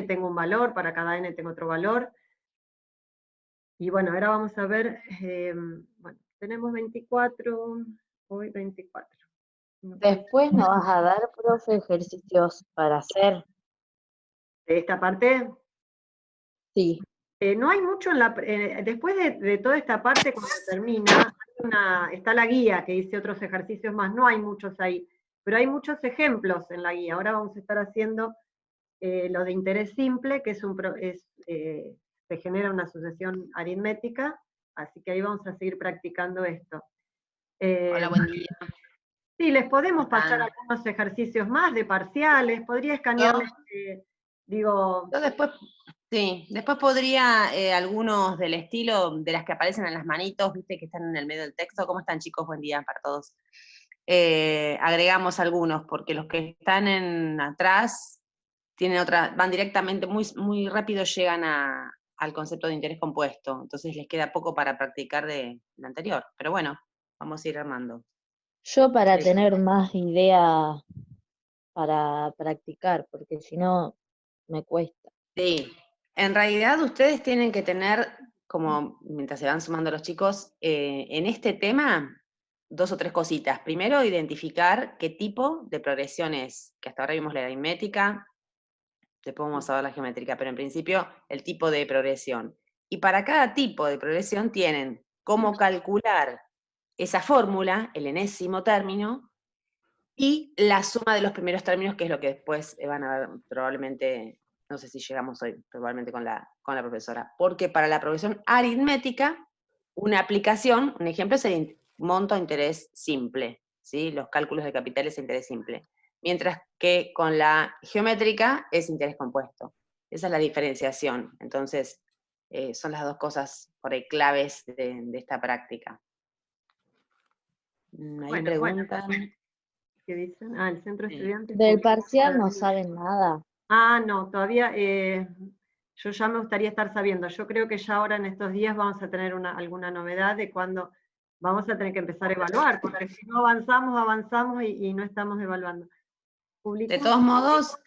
tengo un valor, para cada n tengo otro valor. Y bueno, ahora vamos a ver, bueno, tenemos 24, hoy 24. Después nos vas a dar, profe, ejercicios para hacer. De esta parte, Sí. no hay mucho en después de toda esta parte, cuando termina, está la guía que dice otros ejercicios más, no hay muchos ahí, pero hay muchos ejemplos en la guía. Ahora vamos a estar haciendo lo de interés simple, que se genera una sucesión aritmética, así que ahí vamos a seguir practicando esto. Hola, buen día. Sí, les podemos pasar algunos ejercicios más de parciales, podría escanearles, digo... Yo después, sí, después podría algunos del estilo de las que aparecen en las manitos, viste, que están en el medio del texto. ¿Cómo están, chicos? Buen día para todos. Agregamos algunos, porque los que están atrás tienen van directamente, muy rápido llegan al concepto de interés compuesto, entonces les queda poco para practicar del anterior, pero bueno, vamos a ir armando. Yo para tener más idea para practicar, porque si no me cuesta. Sí, en realidad ustedes tienen que tener, como mientras se van sumando los chicos, en este tema, 2 o 3 cositas. Primero, identificar qué tipo de progresión es, que hasta ahora vimos la aritmética, después vamos a ver la geométrica, pero en principio el tipo de progresión. Y para cada tipo de progresión tienen cómo calcular esa fórmula, el enésimo término, y la suma de los primeros términos, que es lo que después van a ver probablemente, no sé si llegamos hoy, probablemente con la profesora. Porque para la progresión aritmética, una aplicación, un ejemplo es el monto a interés simple, ¿sí? Los cálculos de capitales a interés simple. Mientras que con la geométrica es interés compuesto. Esa es la diferenciación. Entonces, son las dos cosas por ahí claves de esta práctica. Ahí preguntan. ¿Qué dicen? El centro de estudiantes. Del parcial no saben nada. No, todavía, yo ya me gustaría estar sabiendo. Yo creo que ya ahora en estos días vamos a tener alguna novedad de cuándo vamos a tener que empezar a evaluar, porque si no avanzamos y no estamos evaluando. De todos modos,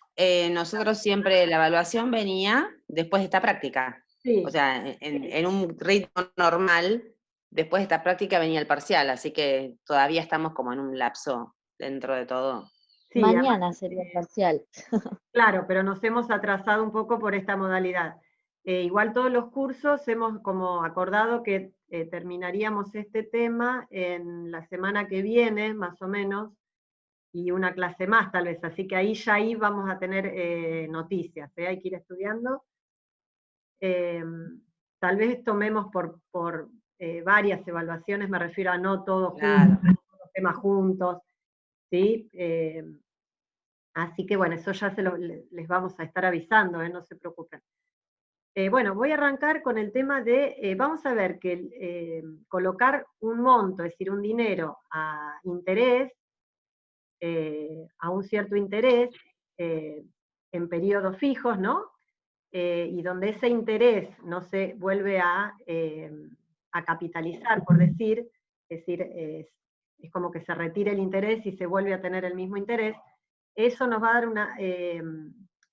nosotros siempre la evaluación venía después de esta práctica. Sí. O sea, en un ritmo normal, después de esta práctica venía el parcial, así que todavía estamos como en un lapso dentro de todo. Sí, mañana sería el parcial. Claro, pero nos hemos atrasado un poco por esta modalidad. Igual todos los cursos hemos como acordado que terminaríamos este tema en la semana que viene, más o menos, y una clase más tal vez, así que ahí vamos a tener noticias, hay que ir estudiando. Tal vez tomemos por varias evaluaciones, me refiero a no todos juntos, los temas juntos, ¿sí? Así que bueno, eso ya les vamos a estar avisando, no se preocupen. Bueno, voy a arrancar con el tema de, vamos a ver que colocar un monto, es decir, un dinero a interés, a un cierto interés, en periodos fijos, ¿no? Y donde ese interés no se vuelve a capitalizar, por decir, es decir, es como que se retira el interés y se vuelve a tener el mismo interés, eso nos va a dar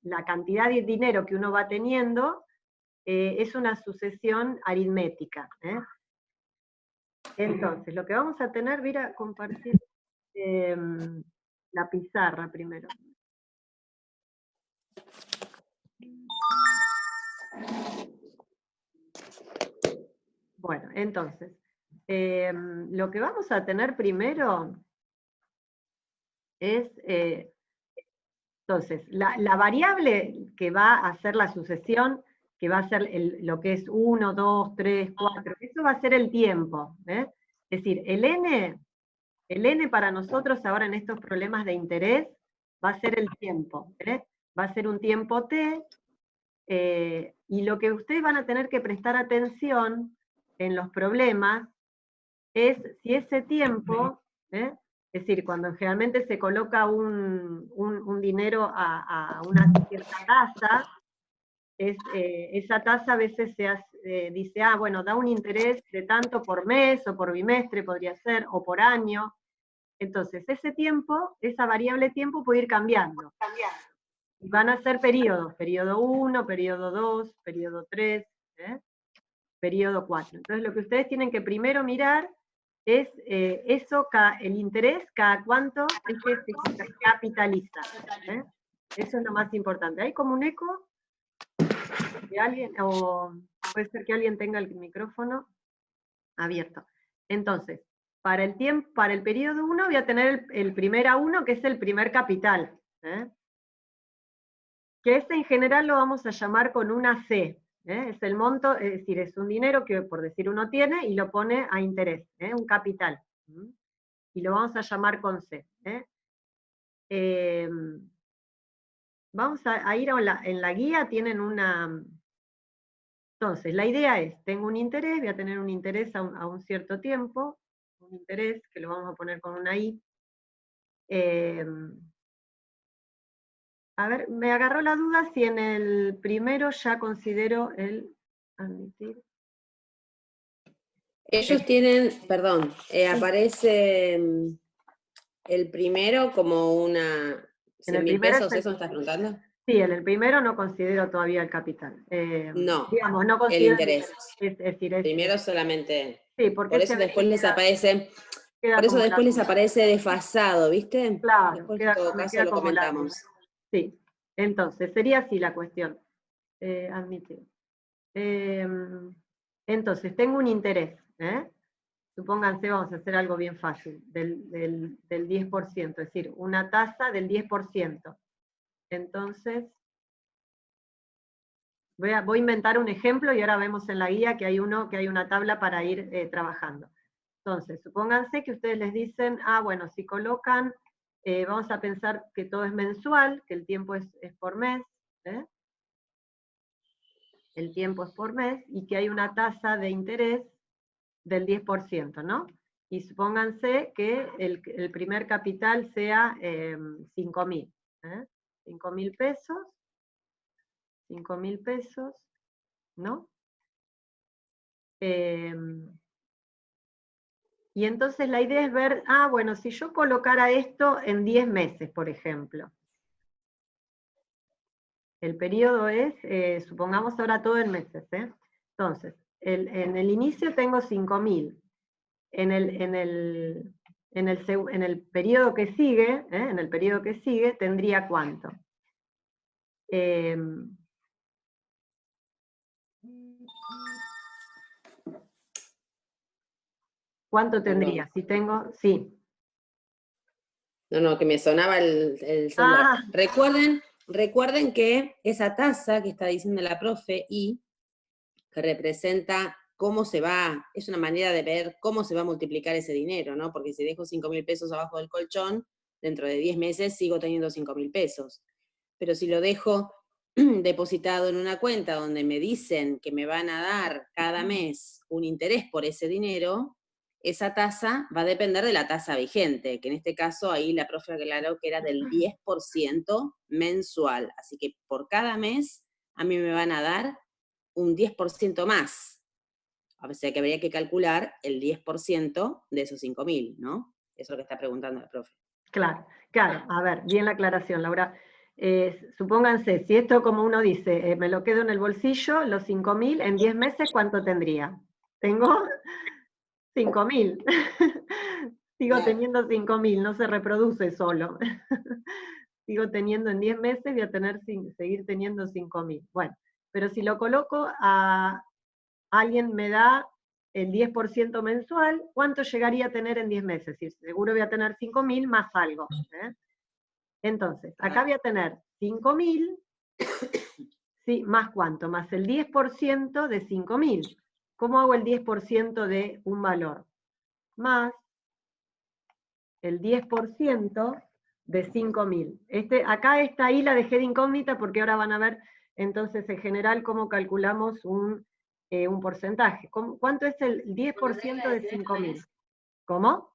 la cantidad de dinero que uno va teniendo, es una sucesión aritmética. Entonces, lo que vamos a tener, voy a compartir la pizarra primero. Bueno, entonces, lo que vamos a tener primero es, entonces, la variable que va a hacer la sucesión, que va a ser lo que es 1, 2, 3, 4, eso va a ser el tiempo. Es decir, el n para nosotros ahora en estos problemas de interés va a ser el tiempo. Va a ser un tiempo t, y lo que ustedes van a tener que prestar atención en los problemas es si ese tiempo, es decir, cuando generalmente se coloca un dinero a una cierta tasa, esa tasa a veces dice, bueno, da un interés de tanto por mes o por bimestre podría ser, o por año. Entonces, ese tiempo, esa variable tiempo puede ir cambiando. Y van a ser periodos, periodo 1, periodo 2, periodo 3, periodo 4. Entonces lo que ustedes tienen que primero mirar es el interés, cada cuánto es que se capitaliza. Eso es lo más importante. ¿Hay como un eco? ¿De alguien? O puede ser que alguien tenga el micrófono abierto. Entonces, para el periodo 1 voy a tener el primer A1, que es el primer capital. Que ese en general lo vamos a llamar con una C. Es el monto, es decir, es un dinero que, por decir, uno tiene y lo pone a interés, un capital. Y lo vamos a llamar con C. Vamos a ir en la guía, tienen una... Entonces, la idea es, tengo un interés, voy a tener un interés a un cierto tiempo, un interés que lo vamos a poner con una I. A ver, me agarró la duda si en el primero ya considero el admitir. Ellos tienen, perdón, aparece el primero como una... En el 100.000 primero pesos, ¿eso me estás preguntando? Sí, en el primero no considero todavía el capital. No, Digamos, no el considero interés. es decir, Primero solamente. sí, porque Por eso después les aparece, queda por eso como la después les duda. aparece desfasado, ¿viste? Claro, Después en todo me caso queda lo como la duda. comentamos. Sí, entonces, sería así la cuestión. Admitir. Entonces, tengo un interés, supónganse, vamos a hacer algo bien fácil, del 10%, es decir, una tasa del 10%. Entonces, voy a inventar un ejemplo y ahora vemos en la guía que hay una tabla para ir trabajando. Entonces, supónganse que ustedes les dicen, bueno, si colocan, vamos a pensar que todo es mensual, que el tiempo es por mes, el tiempo es por mes, y que hay una tasa de interés del 10%, ¿no? Y supónganse que el primer capital sea 5.000, 5.000 pesos, 5.000 pesos, ¿no? Y entonces la idea es ver, bueno, si yo colocara esto en 10 meses, por ejemplo. El periodo es, supongamos ahora todo en meses, Entonces, en el inicio tengo 5.000. En el periodo que sigue, tendría ¿cuánto? ¿Cuánto tendría? Si tengo, sí. No, que me sonaba el celular. Recuerden que esa tasa que está diciendo la profe, y que representa cómo se va, es una manera de ver cómo se va a multiplicar ese dinero, ¿no? Porque si dejo 5.000 pesos abajo del colchón, dentro de 10 meses sigo teniendo 5.000 pesos. Pero si lo dejo depositado en una cuenta donde me dicen que me van a dar cada mes un interés por ese dinero, esa tasa va a depender de la tasa vigente, que en este caso ahí la profe aclaró que era del 10% mensual. Así que por cada mes a mí me van a dar un 10% más. O sea que habría que calcular el 10% de esos 5.000, ¿no? Eso es lo que está preguntando la profe. Claro. A ver, bien la aclaración, Laura. Supónganse, si esto, como uno dice, me lo quedo en el bolsillo, los 5.000, en 10 meses, ¿cuánto tendría? Tengo 5.000. Sigo teniendo 5.000, no se reproduce solo. Sigo teniendo en 10 meses, voy a seguir teniendo 5.000. Bueno, pero si lo coloco alguien me da el 10% mensual, ¿cuánto llegaría a tener en 10 meses? Si seguro voy a tener 5.000 más algo. Entonces, acá voy a tener 5.000, ¿sí? ¿Más cuánto? Más el 10% de 5.000. ¿Cómo hago el 10% de un valor? Más el 10% de 5.000. Acá esta I la dejé de incógnita porque ahora van a ver entonces en general cómo calculamos un porcentaje. ¿Cuánto es el 10% de 5.000? ¿Cómo?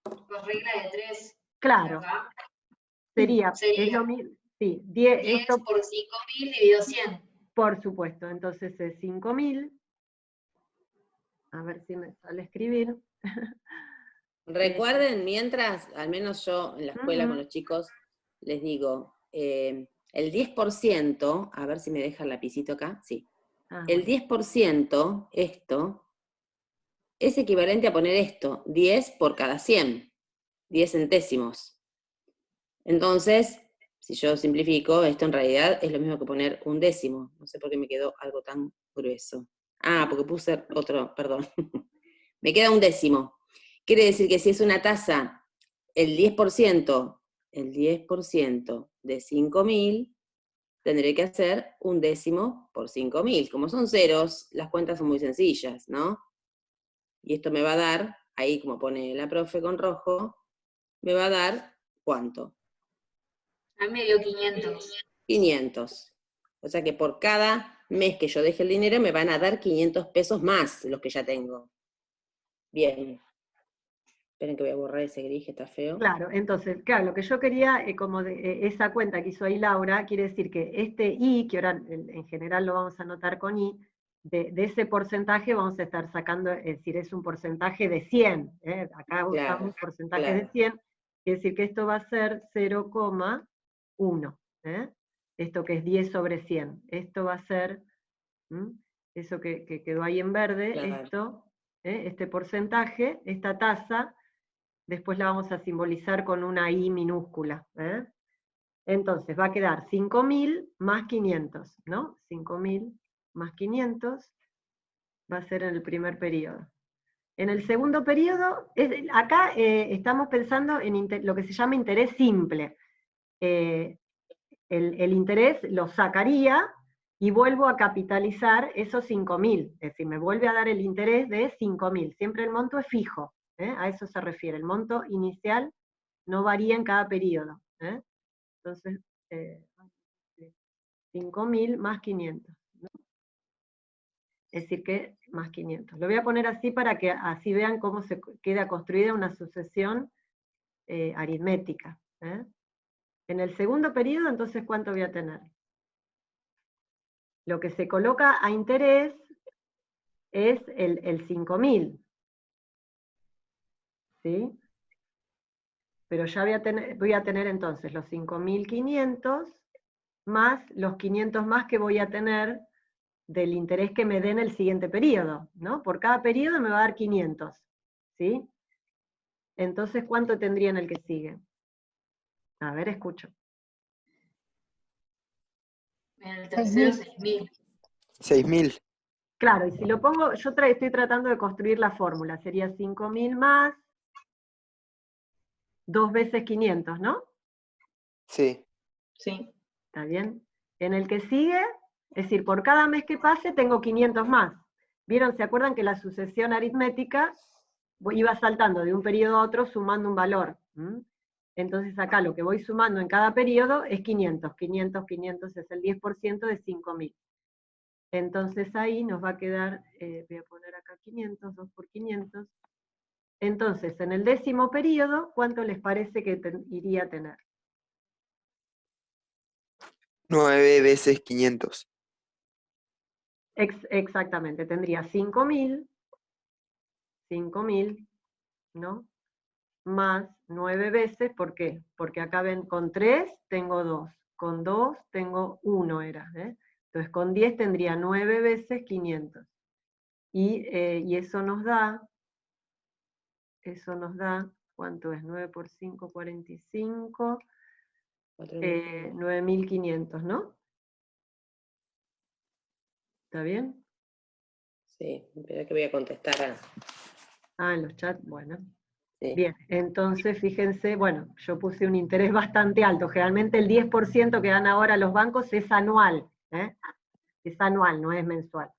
Por regla de 3. Claro. Sería, es lo mismo. Sí, 10 por 5.000 dividido 100. Por supuesto, entonces es 5.000. A ver si me sale escribir. Recuerden, mientras, al menos yo en la escuela con los chicos, les digo, el 10%, a ver si me deja el lapicito acá, sí. Ah, El bueno. 10%, esto, es equivalente a poner esto, 10 por cada 100, 10 centésimos. Entonces, si yo simplifico, esto en realidad es lo mismo que poner un décimo. No sé por qué me quedó algo tan grueso. Ah, porque puse otro, perdón. Me queda un décimo. Quiere decir que si es una tasa, el 10% de 5.000, tendré que hacer un décimo por 5.000. Como son ceros, las cuentas son muy sencillas, ¿no? Y esto me va a dar, ahí como pone la profe con rojo, me va a dar, ¿cuánto? A mí me dio 500. 500. O sea que por cada mes que yo deje el dinero me van a dar 500 pesos más los que ya tengo. Bien. Esperen que voy a borrar ese gris que está feo. Claro, entonces, claro, lo que yo quería, esa cuenta que hizo ahí Laura, quiere decir que este I, que ahora en general lo vamos a anotar con I, de ese porcentaje vamos a estar sacando, es decir, es un porcentaje de 100, acá usamos porcentajes de 100, quiere decir que esto va a ser 0,1, esto que es 10 sobre 100, esto va a ser, eso que quedó ahí en verde, Claro. esto, este porcentaje, esta tasa, después la vamos a simbolizar con una I minúscula. Entonces va a quedar 5.000 más 500, ¿no? 5.000 más 500 va a ser en el primer periodo. En el segundo periodo, acá estamos pensando en lo que se llama interés simple. El interés lo sacaría y vuelvo a capitalizar esos 5.000, es decir, me vuelve a dar el interés de 5.000, siempre el monto es fijo, a eso se refiere, el monto inicial no varía en cada periodo. Entonces, 5.000 más 500, ¿no? Es decir que más 500. Lo voy a poner así para que así vean cómo se queda construida una sucesión aritmética. En el segundo periodo, entonces, ¿cuánto voy a tener? Lo que se coloca a interés es el 5.000. ¿Sí? Pero ya voy a tener entonces los 5.500 más los 500 más que voy a tener del interés que me dé en el siguiente periodo, ¿no? Por cada periodo me va a dar 500, ¿sí? Entonces, ¿cuánto tendría en el que sigue? A ver, escucho. En el tercero, 6.000. 6.000. Claro, y si lo pongo, yo estoy tratando de construir la fórmula, sería 5.000 más 2 veces 500, ¿no? Sí. Sí. ¿Está bien? En el que sigue, es decir, por cada mes que pase tengo 500 más. ¿Vieron? ¿Se acuerdan que la sucesión aritmética iba saltando de un periodo a otro sumando un valor? Entonces acá lo que voy sumando en cada periodo es 500. 500, 500 es el 10% de 5.000. Entonces ahí nos va a quedar, voy a poner acá 500, 2 por 500. Entonces, en el 10º periodo, ¿cuánto les parece que iría a tener? 9 veces 500. Exactamente, tendría 5.000, ¿no? Más 9 veces, ¿por qué? Porque acá ven, con 3 tengo 2, con 2 tengo 1 era, Entonces con 10 tendría 9 veces 500. Y eso nos da, ¿cuánto es? 9 por 5, 45, 9.500, ¿no? ¿Está bien? Sí, espera que voy a contestar. En los chats, bueno. Sí. Bien, entonces fíjense, bueno, yo puse un interés bastante alto. Generalmente el 10% que dan ahora los bancos es anual. Es anual, no es mensual.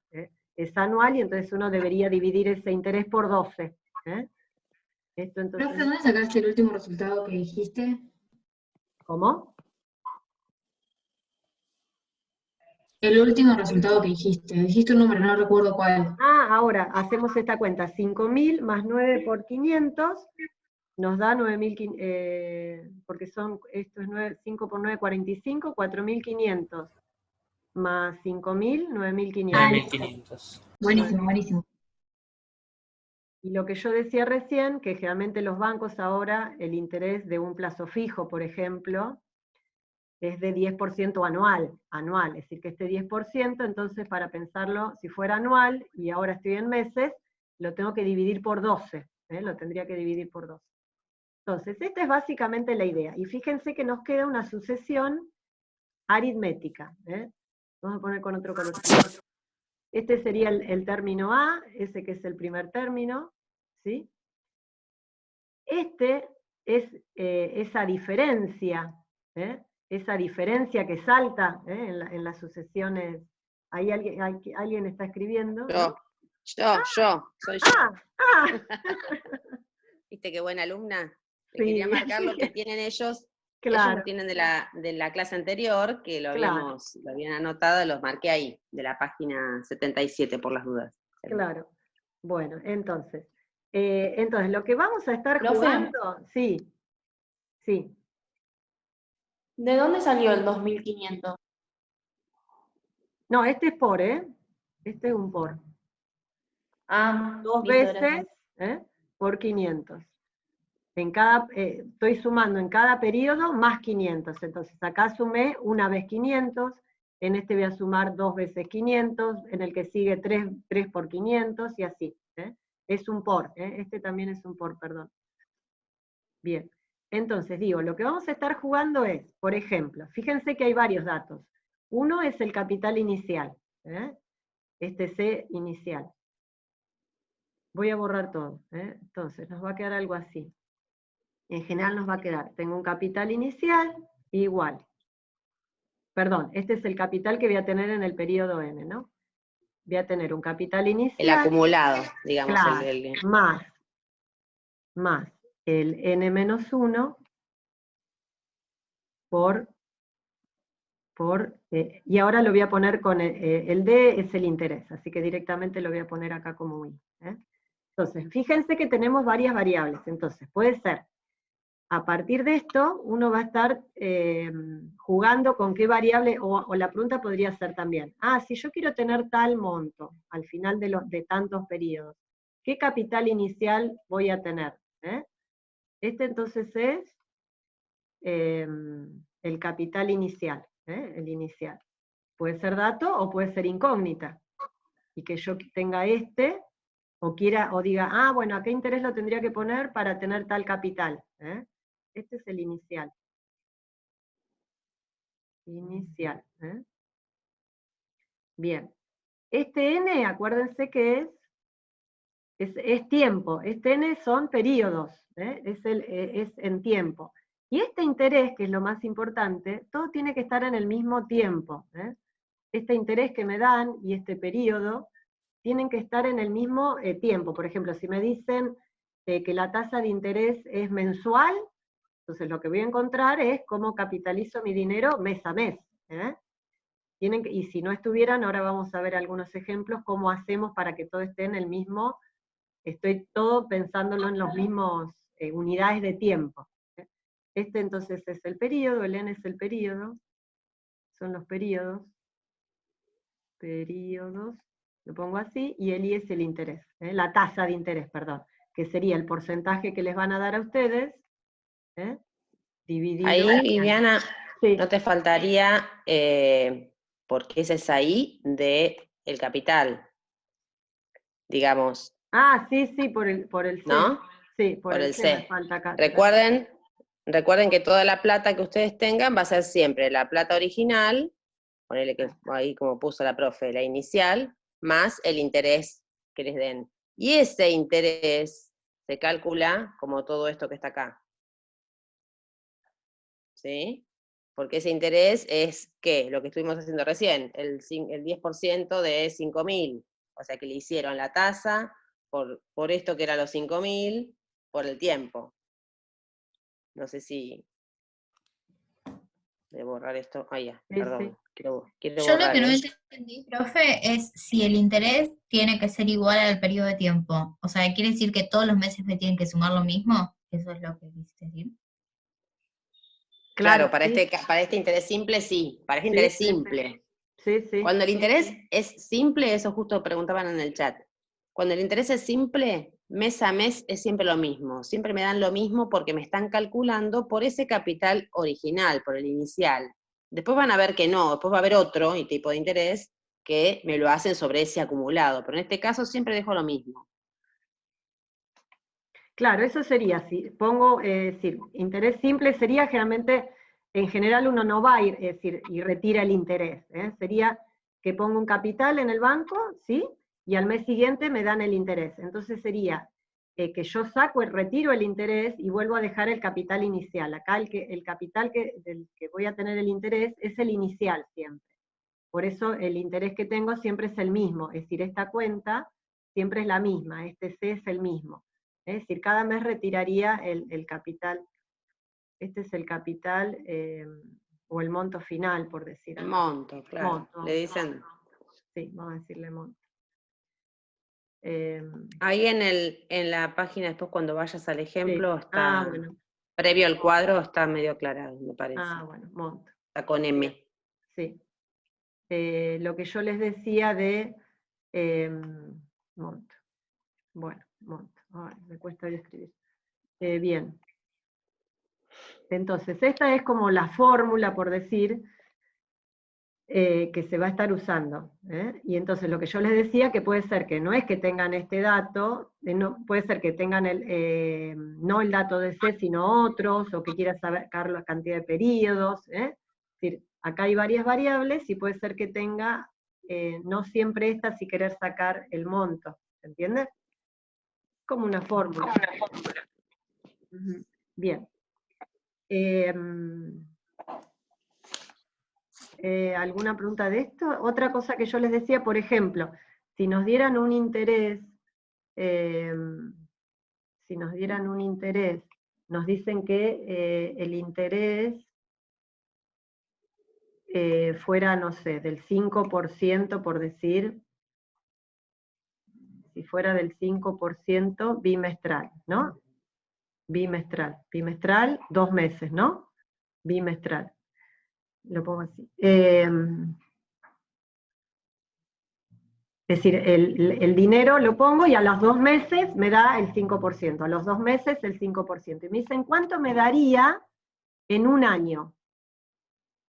Es anual y entonces uno debería dividir ese interés por 12. Esto entonces, Profe, ¿dónde sacaste el último resultado que dijiste? ¿cómo? El último resultado que dijiste. Dijiste un número, no recuerdo cuál. Ahora hacemos esta cuenta. 5.000 más 9 por 500 nos da 9.500, porque esto es 5 por 9, 45, 4.500. Más 5.000, 9.500. 9.500. Buenísimo, buenísimo. Y lo que yo decía recién, que generalmente los bancos ahora, el interés de un plazo fijo, por ejemplo, es de 10% anual, es decir, que este 10%, entonces para pensarlo, si fuera anual, y ahora estoy en meses, lo tengo que dividir por 12, lo tendría que dividir por 12. Entonces, esta es básicamente la idea, y fíjense que nos queda una sucesión aritmética. Vamos a poner con otro color. Este sería el término A, ese que es el primer término, ¿sí? Este es esa diferencia que salta en las sucesiones. Ahí alguien está escribiendo, ¿no? Soy yo. Ah, ¿Viste qué buena alumna? Sí. Quería marcar lo que tienen ellos. Ellos claro, lo tienen de la clase anterior, que lo Claro. habían anotado, los marqué ahí, de la página 77 por las dudas. claro. Bueno, entonces lo que vamos a estar Profe. jugando, sí. ¿De dónde salió el 2500? No, este es por, este es un por. Ah, Dos listo, veces gracias. por 500. Estoy sumando en cada periodo más 500, entonces acá sumé una vez 500, en este voy a sumar 2 veces 500, en el que sigue 3 por 500, y así. Es un por, este también es un por, perdón. Bien, entonces digo, lo que vamos a estar jugando es, por ejemplo, fíjense que hay varios datos. Uno es el capital inicial, este C inicial. Voy a borrar todo, entonces nos va a quedar algo así. En general nos va a quedar, tengo un capital inicial igual. Perdón, este es el capital que voy a tener en el periodo N, ¿no? Voy a tener un capital inicial. El acumulado, digamos. Claro, más el N-1 y ahora lo voy a poner con el D es el interés, así que directamente lo voy a poner acá como I. Entonces, fíjense que tenemos varias variables, entonces puede ser, a partir de esto, uno va a estar jugando con qué variable, o la pregunta podría ser también, si yo quiero tener tal monto al final de tantos periodos, ¿qué capital inicial voy a tener? Este entonces es el capital inicial, el inicial. Puede ser dato o puede ser incógnita, y que yo tenga o diga, bueno, ¿a qué interés lo tendría que poner para tener tal capital? Este es el inicial. Inicial. Bien. Este N, acuérdense que es tiempo. Este N son periodos. Es en tiempo. Y este interés, que es lo más importante, todo tiene que estar en el mismo tiempo. Este interés que me dan y este periodo tienen que estar en el mismo tiempo. Por ejemplo, si me dicen que la tasa de interés es mensual, entonces lo que voy a encontrar es cómo capitalizo mi dinero mes a mes. Y si no estuvieran, ahora vamos a ver algunos ejemplos, cómo hacemos para que todo esté en el mismo, estoy todo pensándolo en los mismos unidades de tiempo. Este entonces es el periodo, el N es el periodo, son los periodos, lo pongo así, y el I es el interés, la tasa de interés, perdón, que sería el porcentaje que les van a dar a ustedes, dividido. Ahí, Viviana, Sí. no te faltaría, porque ese es ahí, de el capital, digamos. Sí, por el C. ¿No? Sí, por el C. Me falta acá. Recuerden que toda la plata que ustedes tengan va a ser siempre la plata original, ponele que ahí como puso la profe, la inicial, más el interés que les den. Y ese interés se calcula como todo esto que está acá. ¿Sí? Porque ese interés es, ¿qué? Lo que estuvimos haciendo recién, el 10% de 5.000. O sea que le hicieron la tasa por esto que era los 5.000, por el tiempo. No sé si... de borrar esto. Ya, Sí, perdón. sí. Quiero Yo borrar, lo que no entendí, profe, es si el interés tiene que ser igual al periodo de tiempo. O sea, ¿quiere decir que todos los meses me tienen que sumar lo mismo? ¿Eso es lo que quisiste decir? Claro, para sí. este interés simple, sí. Para este Sí, interés sí, simple. Sí, sí. Cuando el interés es simple, eso justo preguntaban en el chat. Cuando el interés es simple, mes a mes es siempre lo mismo. Siempre me dan lo mismo porque me están calculando por ese capital original, por el inicial. Después van a ver que no, después va a haber otro tipo de interés que me lo hacen sobre ese acumulado, pero en este caso siempre dejo lo mismo. Claro, eso sería, si pongo, decir, interés simple sería generalmente, en general uno no va a ir, es decir, y retira el interés, sería que pongo un capital en el banco, ¿sí? Y al mes siguiente me dan el interés. Entonces sería que yo saco, retiro el interés y vuelvo a dejar el capital inicial. Acá el capital del que voy a tener el interés es el inicial siempre. Por eso el interés que tengo siempre es el mismo, es decir, esta cuenta siempre es la misma, este C es el mismo. Es decir, cada mes retiraría el capital. Este es el capital o el monto final, por decirlo. El monto, claro. Monto. Le dicen. Sí, vamos a decirle monto. Ahí en la página, después cuando vayas al ejemplo, Sí. está, Bueno. previo al cuadro, está medio aclarado, me parece. Bueno, monto. Está con M. Sí. Lo que yo les decía de monto. Bueno, monto. Me cuesta escribir. Bien. Entonces, esta es como la fórmula, por decir, que se va a estar usando. Y entonces lo que yo les decía, que puede ser que no es que tengan este dato, puede ser que tengan no el dato de C, sino otros, o que quieran saber la cantidad de periodos. Es decir, acá hay varias variables y puede ser que tenga, no siempre esta si querer sacar el monto. ¿Se entiende? Como una fórmula. Bien. ¿Alguna pregunta de esto? Otra cosa que yo les decía, por ejemplo, si nos dieran un interés, nos dicen que el interés fuera, no sé, del 5%, por decir, si fuera del 5% bimestral, ¿no? Bimestral, 2 meses, ¿no? Bimestral. Lo pongo así. Es decir, el dinero lo pongo y a los 2 meses me da el 5%, a los 2 meses el 5%. Y me dicen, ¿cuánto me daría en un año?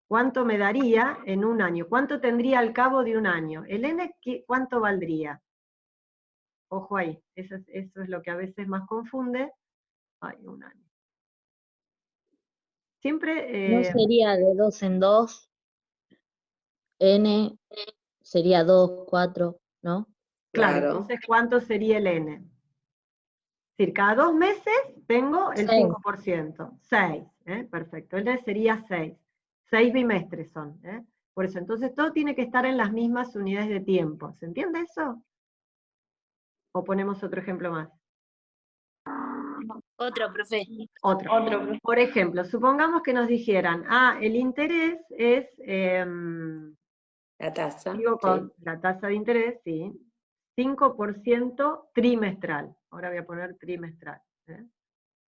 ¿Cuánto me daría en un año? ¿Cuánto tendría al cabo de un año? ¿El N cuánto valdría? Ojo ahí, eso es lo que a veces más confunde. Ay, un año. Siempre... No sería de 2 en 2, N sería 2, 4, ¿no? Claro, entonces, ¿cuánto sería el N? Es decir, cada 2 meses tengo el 5%, 6, perfecto, el N sería 6, 6 bimestres son, por eso, entonces todo tiene que estar en las mismas unidades de tiempo, ¿se entiende eso? ¿O ponemos otro ejemplo más? Otro, profe. Otro. Por ejemplo, supongamos que nos dijeran, el interés es... la tasa. Digo con la tasa de interés, sí, 5% trimestral. Ahora voy a poner trimestral,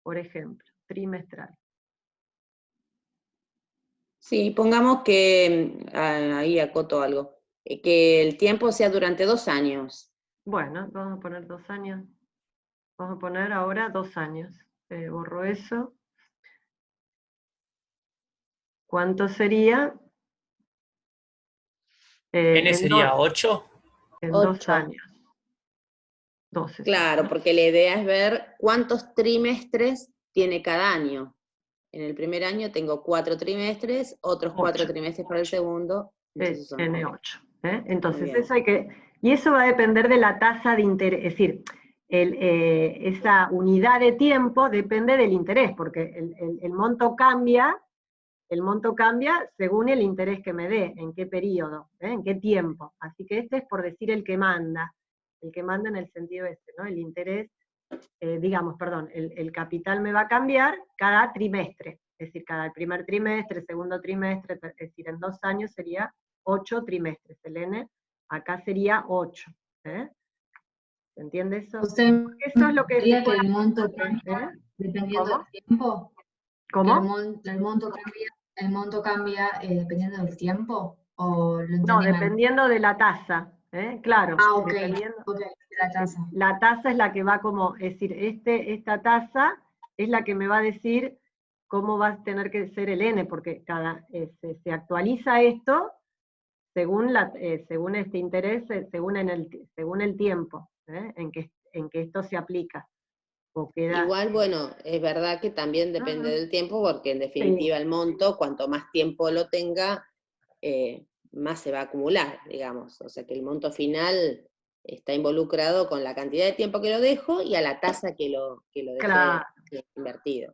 por ejemplo, trimestral. Sí, pongamos que, ahí acoto algo, que el tiempo sea durante 2 años. Bueno, vamos a poner 2 años. Vamos a poner ahora 2 años. Borro eso. ¿Cuánto sería? ¿N sería 8? En 2 años. 12. Claro, porque la idea es ver cuántos trimestres tiene cada año. En el primer año tengo 4 trimestres, otros 4 trimestres para el segundo. Es N8. Entonces eso hay que... Y eso va a depender de la tasa de interés, es decir, esa unidad de tiempo depende del interés, porque el monto cambia según el interés que me dé, en qué periodo, en qué tiempo. Así que este es por decir el que manda en el sentido este, ¿no? El interés, el capital me va a cambiar cada trimestre, es decir, cada primer trimestre, segundo trimestre, es decir, en 2 años sería 8 trimestres, el N acá sería 8. ¿Se entiende eso? Porque eso es lo que ¿Diría que el monto cambia dependiendo del tiempo? ¿Cómo? ¿El monto cambia dependiendo del tiempo? ¿O lo entendí No, mal? dependiendo de la tasa, claro. Ok, la tasa. La tasa es la que va como, es decir, esta tasa es la que me va a decir cómo va a tener que ser el N, porque se actualiza esto según este interés, según el tiempo, en que esto se aplica. O queda, Igual, bueno, es verdad que también depende del tiempo, porque en sí, definitiva el monto, cuanto más tiempo lo tenga, más se va a acumular, digamos. O sea que el monto final está involucrado con la cantidad de tiempo que lo dejo y a la tasa que lo dejé claro, invertido.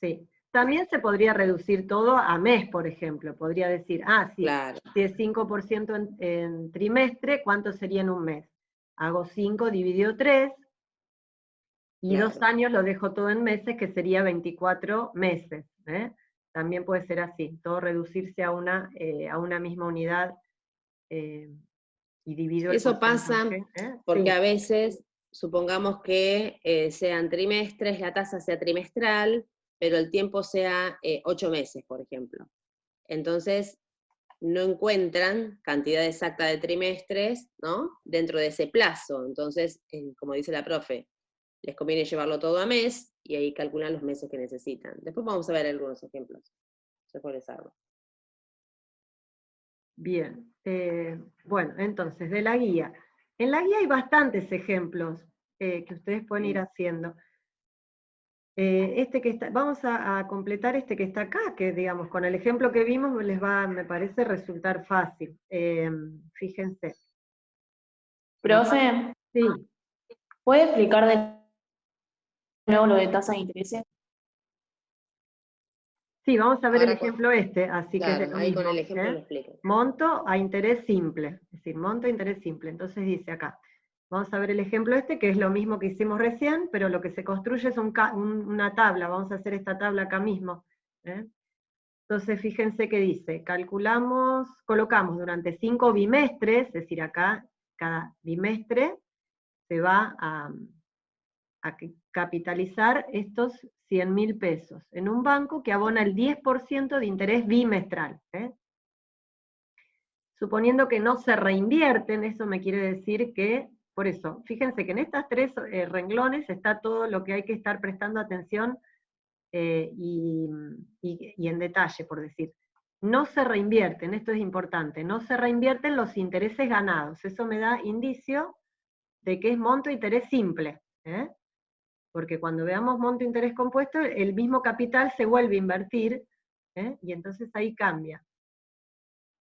sí. También se podría reducir todo a mes, por ejemplo. Podría decir, sí, Claro. si es 5% en trimestre, ¿cuánto sería en un mes? Hago 5 dividido 3, y Claro. 2 años lo dejo todo en meses, que sería 24 meses. También puede ser así, todo reducirse a una misma unidad y divido el Eso pasa porcentaje, porque sí. a veces, supongamos que sean trimestres, la tasa sea trimestral, pero el tiempo sea 8 meses, por ejemplo. Entonces, no encuentran cantidad exacta de trimestres, ¿no?, dentro de ese plazo. Entonces, como dice la profe, les conviene llevarlo todo a mes, y ahí calculan los meses que necesitan. Después vamos a ver algunos ejemplos. Después les hago. Bien, bueno, entonces, de la guía. En la guía hay bastantes ejemplos que ustedes pueden ir haciendo. Vamos a completar este que está acá, que digamos, con el ejemplo que vimos les va, me parece, resultar fácil. Fíjense. Profe, Sí, ¿puede explicar de nuevo lo de tasa de interés? sí, vamos a ver el Ahora, ejemplo así que es de claro, lo ahí mismo. con el ejemplo lo explico. Monto a interés simple, es decir, monto a interés simple. Entonces dice acá, vamos a ver el ejemplo que es lo mismo que hicimos recién, pero lo que se construye es una tabla. Vamos a hacer esta tabla acá mismo. Entonces fíjense que dice, colocamos durante 5 bimestres, es decir, acá cada bimestre se va a capitalizar estos 100.000 pesos en un banco que abona el 10% de interés bimestral. Suponiendo que no se reinvierten, eso me quiere decir que, por eso, fíjense que en estas 3 renglones está todo lo que hay que estar prestando atención y en detalle, por decir. No se reinvierten, esto es importante, no se reinvierten los intereses ganados. Eso me da indicio de que es monto interés simple. Porque cuando veamos monto interés compuesto, el mismo capital se vuelve a invertir, y entonces ahí cambia.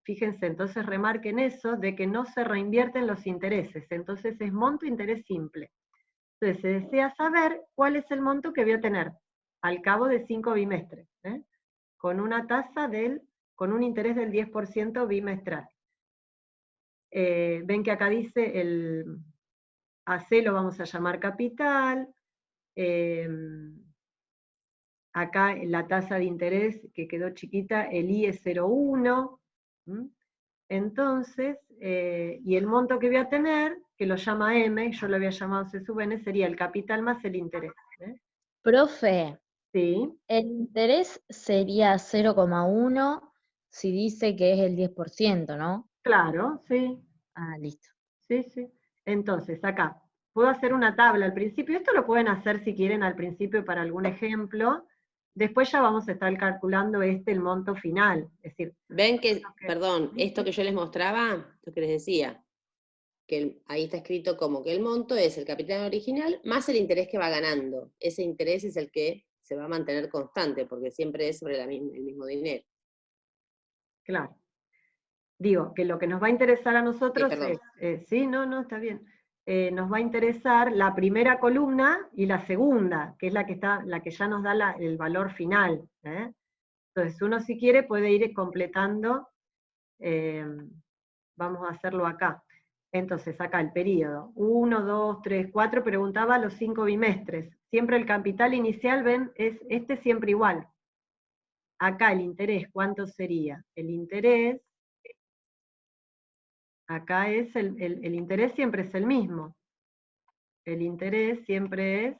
Fíjense, entonces remarquen eso, de que no se reinvierten los intereses, entonces es monto interés simple. Entonces se desea saber cuál es el monto que voy a tener al cabo de 5 bimestres, con una tasa con un interés del 10% bimestral. Ven que acá dice el AC lo vamos a llamar capital, acá la tasa de interés que quedó chiquita, el I es 0,1, entonces, y el monto que voy a tener, que lo llama M, yo lo había llamado C sub N, sería el capital más el interés. Profe, Sí, el interés sería 0,1 si dice que es el 10%, ¿no? claro, sí, Listo. sí. Entonces, acá, puedo hacer una tabla al principio, esto lo pueden hacer si quieren al principio para algún ejemplo, después ya vamos a estar calculando el monto final, es decir... Ven que, perdón, esto que yo les mostraba, lo que les decía, que ahí está escrito como que el monto es el capital original más el interés que va ganando. Ese interés es el que se va a mantener constante, porque siempre es sobre el mismo dinero. Claro. Digo, que lo que nos va a interesar a nosotros perdón. sí, no, está bien. Nos va a interesar la primera columna y la segunda, que es la que ya nos da el valor final. Entonces, uno si quiere puede ir completando, vamos a hacerlo acá. Entonces, acá el periodo, 1, 2, 3, 4, preguntaba los 5 bimestres. Siempre el capital inicial, ven, es siempre igual. Acá el interés, ¿cuánto sería? El interés, acá es el interés siempre es el mismo. El interés siempre es,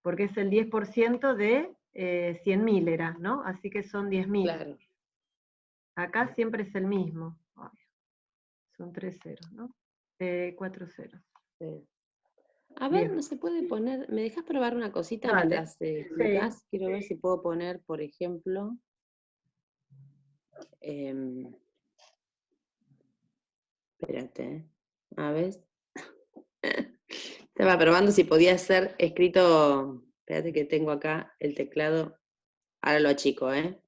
porque es el 10% de 100.000 era, ¿no? Así que son 10.000. Claro. Acá siempre es el mismo. Ay, son 3 ceros, ¿no? 4 ceros. Sí. A ver, Bien. no se puede poner. ¿Me dejas probar una cosita Dale. mientras explicás? Quiero ver si puedo poner, por ejemplo. Espérate. A ver. Estaba probando si podía ser escrito. Espérate que tengo acá el teclado. Ahora lo achico, ¿eh?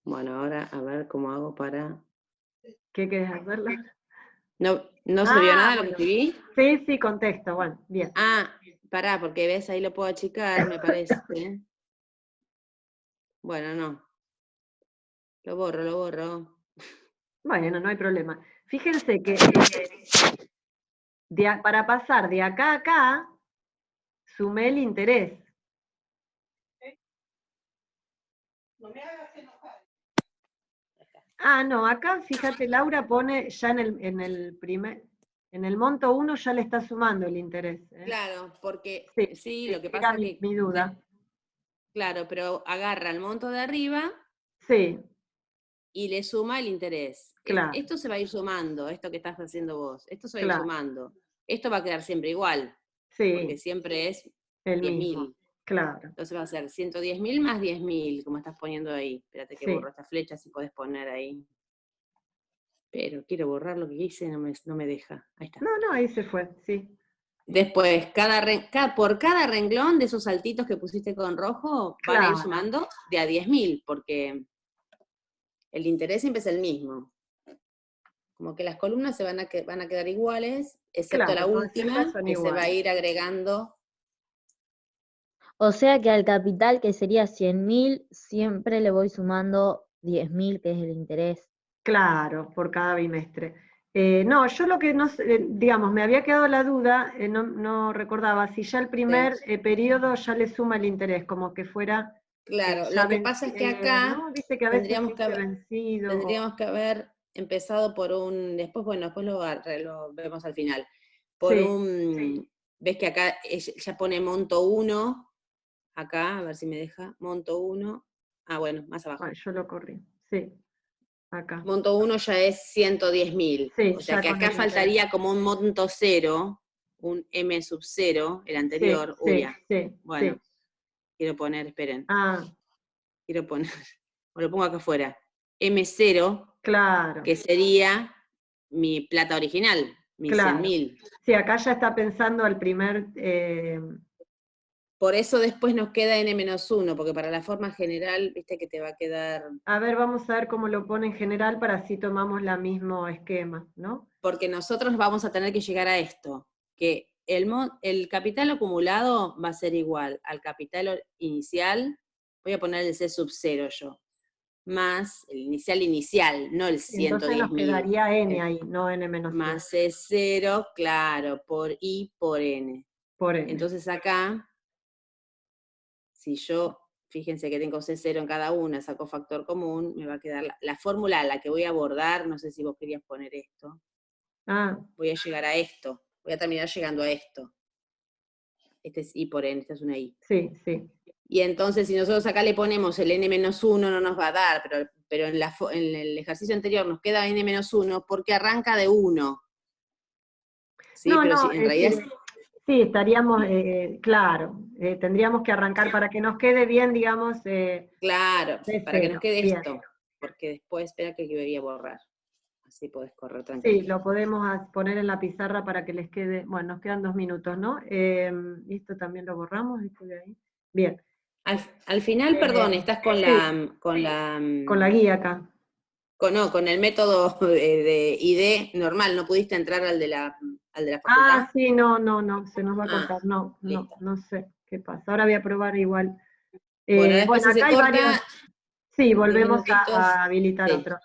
Bueno, ahora a ver cómo hago para. ¿Qué querés hacerla? ¿No se vio nada lo que bueno. escribí? Sí, sí, contexto, bueno, bien. Ah, pará, porque ves, ahí lo puedo achicar, me parece. Bueno, no. Lo borro. Bueno, no hay problema. Fíjense que para pasar de acá a acá, sumé el interés. Ah, no, acá fíjate, Laura pone ya en el monto 1 ya le está sumando el interés. ¿eh? Claro, porque sí, lo que era pasa es que. mi duda. Claro, pero agarra el monto de arriba Sí, y le suma el interés. claro, Esto se va a ir sumando, esto que estás haciendo vos. Esto se va a ir claro. sumando. Esto va a quedar siempre igual, porque Sí, siempre es el 10.000. mismo, claro. Entonces va a ser 110.000 más 10.000, como estás poniendo ahí. Espérate que Sí. borro esta flecha, si podés poner ahí. Pero quiero borrar lo que hice, no me deja. Ahí está. No, ahí se fue, sí. Después, por cada renglón de esos saltitos que pusiste con rojo, van a ir Claro. sumando de a 10.000, porque el interés siempre es el mismo. Como que las columnas van a quedar iguales, excepto Claro, la todas última, estas son que se va a iguales. ir agregando. O sea que al capital, que sería 100.000, siempre le voy sumando 10.000, que es el interés. Claro, por cada bimestre. No, yo lo que no sé, digamos, me había quedado la duda, no recordaba si ya el primer periodo ya le suma el interés, como que fuera. Claro, Ya lo que pasa es que acá ¿no? Viste que a veces tendríamos dice vencido. tendríamos que haber empezado por un, después lo vemos al final, por un, ves que acá ya pone monto 1, acá, a ver si me deja, monto 1, bueno, más abajo. Yo lo corrí, sí, acá. Monto 1 ya es 110.000, Sí, o sea ya que con acá el faltaría como un monto 0, un M sub 0, el anterior, bueno, sí. quiero poner, esperen, Ah, quiero poner, o lo pongo acá afuera, M0, claro, que sería mi plata original, mis claro. 100.000. Sí, acá ya está pensando al primer. Por eso después nos queda N-1, porque para la forma general, viste que te va a quedar. A ver, vamos a ver cómo lo pone en general para así tomamos el mismo esquema, ¿no? Porque nosotros vamos a tener que llegar a esto, que el capital acumulado va a ser igual al capital inicial, voy a poner el C sub 0 yo, más el inicial, no el 110.000. Entonces nos quedaría N ahí, no N-1. Más C0, claro, por I por N. Por N. Entonces acá, si yo, fíjense que tengo C0 en cada una, saco factor común, me va a quedar la fórmula a la que voy a abordar, no sé si vos querías poner esto. Voy a llegar a esto, voy a terminar llegando a esto. Este es I por N, esta es una I. Sí. Y entonces si nosotros acá le ponemos el N-1 no nos va a dar, pero en el ejercicio anterior nos queda N-1 porque arranca de 1. Sí, No, pero en realidad. Sí, estaríamos, claro, tendríamos que arrancar para que nos quede bien, digamos. Claro, para que nos quede bien. esto, porque después, espera que voy a borrar. Así podés correr tranquilo. Sí, lo podemos poner en la pizarra para que les quede, bueno, nos quedan 2 minutos, ¿no? Esto también lo borramos, esto de ahí. Bien. Al final, perdón, estás con la guía acá. Con el método de ID normal, ¿no pudiste entrar al de la facultad? Ah, sí, no, se nos va a cortar, no sé qué pasa. Ahora voy a probar igual. Bueno, después acá se hay corta. varios. Sí, volvemos minutitos. a habilitar otro.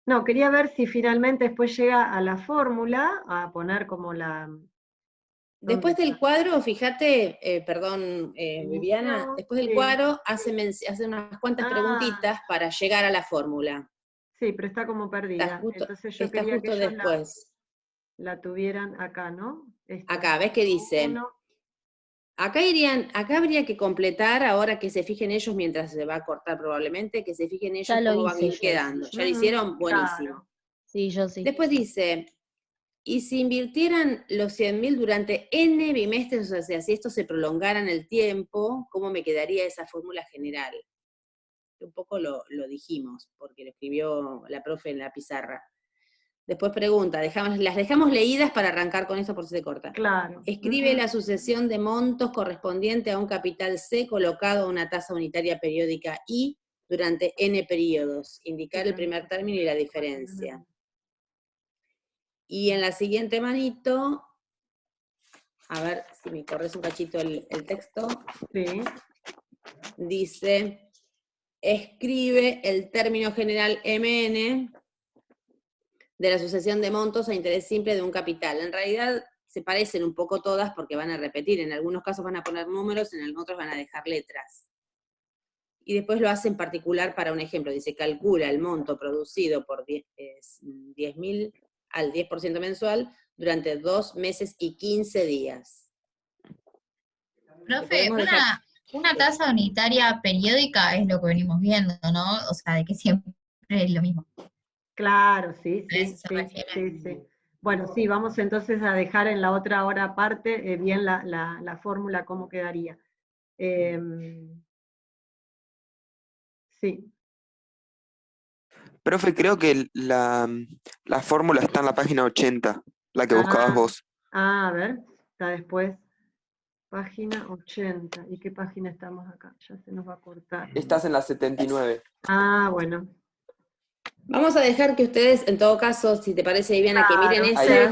No, quería ver si finalmente después llega a la fórmula, a poner como la. Después del cuadro, fíjate, perdón, Viviana, después del cuadro hace unas cuantas preguntitas para llegar a la fórmula. Sí, pero está como perdida. Entonces yo quería justo que ellos después. La tuvieran acá, ¿no? Acá, ¿ves qué dice? Acá habría que completar, ahora que se fijen ellos, mientras se va a cortar probablemente, que se fijen ellos cómo van a ir quedando. ¿Ya lo hicieron? Buenísimo. Sí, yo sí. Después dice, y si invirtieran los 100.000 durante N bimestres, o sea, si esto se prolongara en el tiempo, ¿cómo me quedaría esa fórmula general? Un poco lo dijimos, porque lo escribió la profe en la pizarra. Después pregunta, las dejamos leídas para arrancar con esto por si se corta. Claro. Escribe la sucesión de montos correspondiente a un capital C colocado a una tasa unitaria periódica I durante N periodos. Indicar el primer término y la diferencia. Y en la siguiente manito, a ver si me corres un cachito el texto. Sí. Dice, escribe el término general MN de la sucesión de montos a interés simple de un capital. En realidad se parecen un poco todas porque van a repetir. En algunos casos van a poner números, en otros van a dejar letras. Y después lo hace en particular para un ejemplo. Dice, calcula el monto producido por 10.000 al 10% mensual durante 2 meses y 15 días. Profe, una tasa unitaria periódica es lo que venimos viendo, ¿no? O sea, de que siempre es lo mismo. Claro, sí, ¿A sí, eso se sí, refiere? sí. Bueno, sí, vamos entonces a dejar en la otra hora aparte bien la fórmula, cómo quedaría. Sí. Profe, creo que la fórmula está en la página 80, la que buscabas vos. A ver, está después. Página 80. ¿Y qué página estamos acá? Ya se nos va a cortar. Estás en la 79. Bueno. Vamos a dejar que ustedes, en todo caso, si te parece, Viviana, que miren Claro, esa,